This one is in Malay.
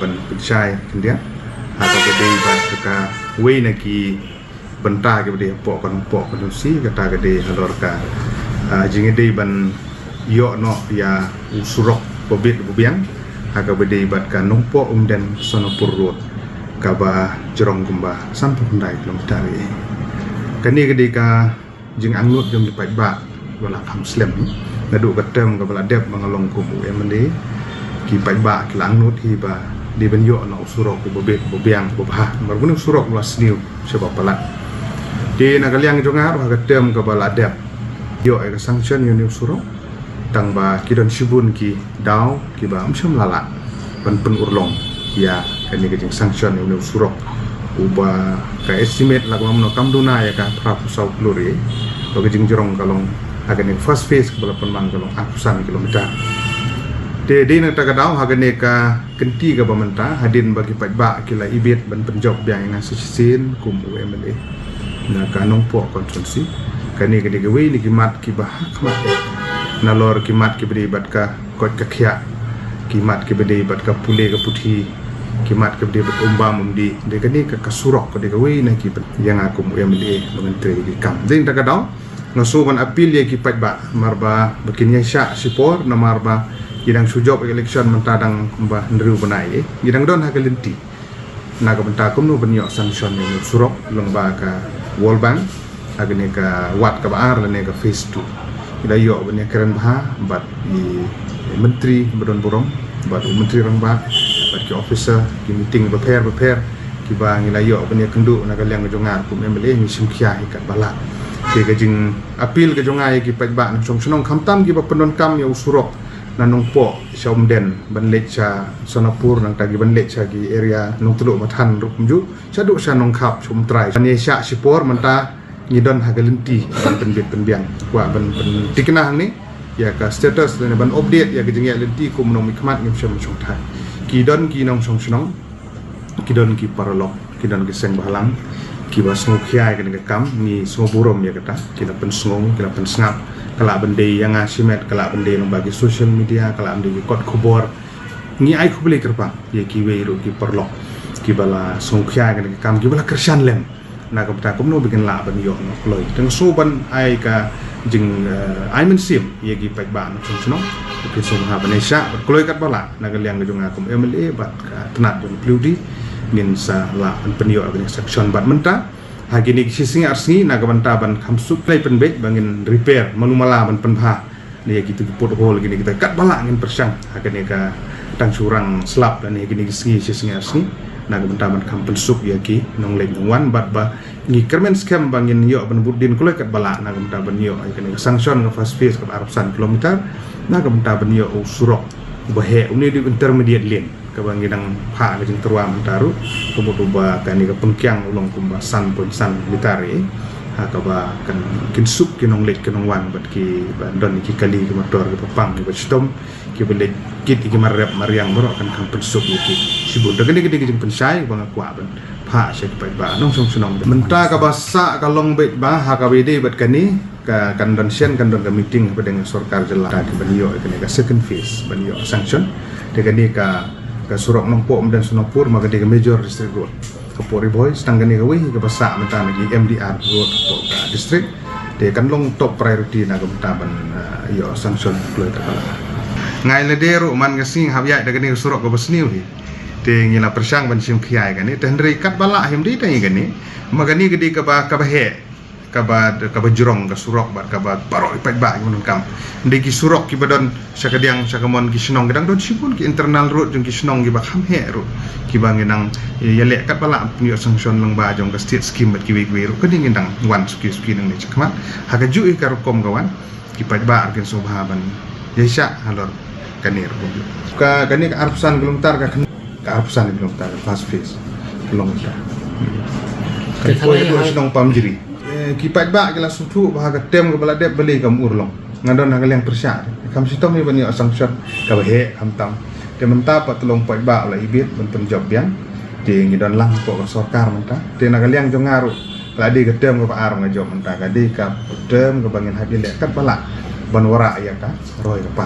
ban pensyai kendia atau gede bat ka we naki benta ke gede po kon si kata gede halor ka jingede ban yo no ya usurok bobit bubiang aga gede bat ka numpo dan sonopur road kaba jerong gumba sampai pendai kilometer kani gede ka jing angut jong dipat ba wala muslim nadu katem ka bala dep mangalong kumu emende ki pai ba ki langnut hi ba di benyo no surok ku bobet bobiang bobha margun surok las niu sebab palat di nagaliang jongar ha katem ka bala dep yo e sanction yo niu surok tang ba ki don sibun ki daw ki ba amsam lala ban pen urlong ya kani ke jing sanction yo niu surok uba ka estimate la no kamduna ya ka prapusau klori to ke jing jerong kalong agane first phase kebala penmang kalong atusan kilometer de na tagadau hagane ka kenti ka bamenta hadin bagi patba kila ibet ban penjob yang ina sisin kum UMLA na kanong po konsumsi kani gede gewe ni kimat ki bahak mat na lor kimat ki bedi bat ka kot ka khia kimat ki bedi bat ka pule ka puthi kimat ke bedi bat umbam umdi de kani ka kasurok de gewe na ki yang aku UMLA menteri ki kam din tagadau nosuban apil ye ki patba marba bakinya sya sipor na marba gidang sujob election mentadang mbah ndru benai gidang don hakelenti naga benta kumnu benyo sanction ni surok lengba ka World Bank agane ka wat ka baar lene ka phase 2 ida yo benya keren bah bat i menteri bedon borong bat menteri rangba bat ki officer ki meeting prepare ki ba ngila yo benya kendu naga liang jongar kum MLA ni simkhia ikat bala ke gajing apil ke jongai ki patba nong sonong khamtam ki ba pendon kam yo surok nanong po Syomden banlet cha Sonapur nang tagi banlet cha ki area nong teluk mathan rukmju chaduk sa nong khap chum trai ane sya sipor menta ngidon hagalenti ban penbiang wa ban tiknah ni ya ka status dan ban update ya gejeng ya lenti ku menong mikmat ngim syam chung thai kidon ki nong song sonong kidon ki paralok kidon ki seng balang ki ba sngok khiai kan kam ni sngoburom ya kata kila pen sngong kila pen sngap kala bende yang asimet kala bende nang bagi social media kala bende kot khobor ni ai khubli kerpa ye ki weiru ki perlok ki bala songkhya kan kam ki bala kersan lem na ka pata kumno bikin la ban yo no kloi teng suban ai ka jing ai men sim ye ki pai ba no chung ki so ha banesha kloi kat bala na ka liang jung akum MLA bat ka tenat jung pludi min sa la penyo agni section bat menta hagini sising arsni naga bantaban kamsuk play penbek bangin repair manumala ban penha ni gitu pot hole gini kita kat balak ngin persang hagani ka tang surang slap dan hagini sising arsni naga bantaban kam pensuk ya ki nong leng wan bat ba ni kermen scam bangin yo ban budin kulai kat balak naga bantaban yo hagani sanction ka fast phase ka arabsan kilometer naga bantaban yo surok bahe uni di intermediate lane kabanginang ha ngajing terwa mentaru kemudian kani ka pengkyang ulong kumba san military ha kaba kan kinsuk kinong lek kinong wan bat ki bandon ki kali ki motor ki papang ki bastom ki belek kit ki marap mariang bro kan kam pensuk ki sibun dagene gede jing pensai bang kwa ban pha se ki ba nong song sunong menta ka basa ka long bet ba ha ka wede bat kani ka kandon sen kandon ka meeting dengan sarkar jela ki banyo kani ka second phase banyo sanction degani ka surok nompo dan Sonapur maka dia major district road Kapori Boy setangga ni kawi ke basa menta lagi MDR road ke district dia kan long top priority na kemtaban yo sanction keluar kepala ngai le deru man ngasing habya daga ni surok ke basniu hi te ngila persang ban sim khiai kan ni tendri kat bala him di tangi kan ni maka ni gede ka ba he ka jerong ka surok bat ka ba parok ipat ba ngun kam ndegi surok ki badon sakadiang sakamon ki senong gedang don sipun ki internal road jong ki senong ki ba kham he ro ki ba nginang yale kat bala pnyo sanction lang ba jong ka state scheme bat ki wi ro kading nginang wan ski nang ni chakma haka ju ka kom kawan ki pat ba argen sobhaban yesha halor kanir ka kani ka arpsan kilometer ka arpsan kilometer fast phase kilometer ka ko senong pamjiri kipat ba kila sutu bahaga tem ke bala dep beli kam urlong ngadon hagal yang persya kam sitom ni bani assumption ka he kam tam te menta pat tolong pat ba la ibit ben job yang de ngidon lang ko sarkar menta te nagal yang jongaru ladi ke tem ke pa ar ngajob menta ka de ka tem ke bangin habil kat bala ban wara ya ka roy ka pa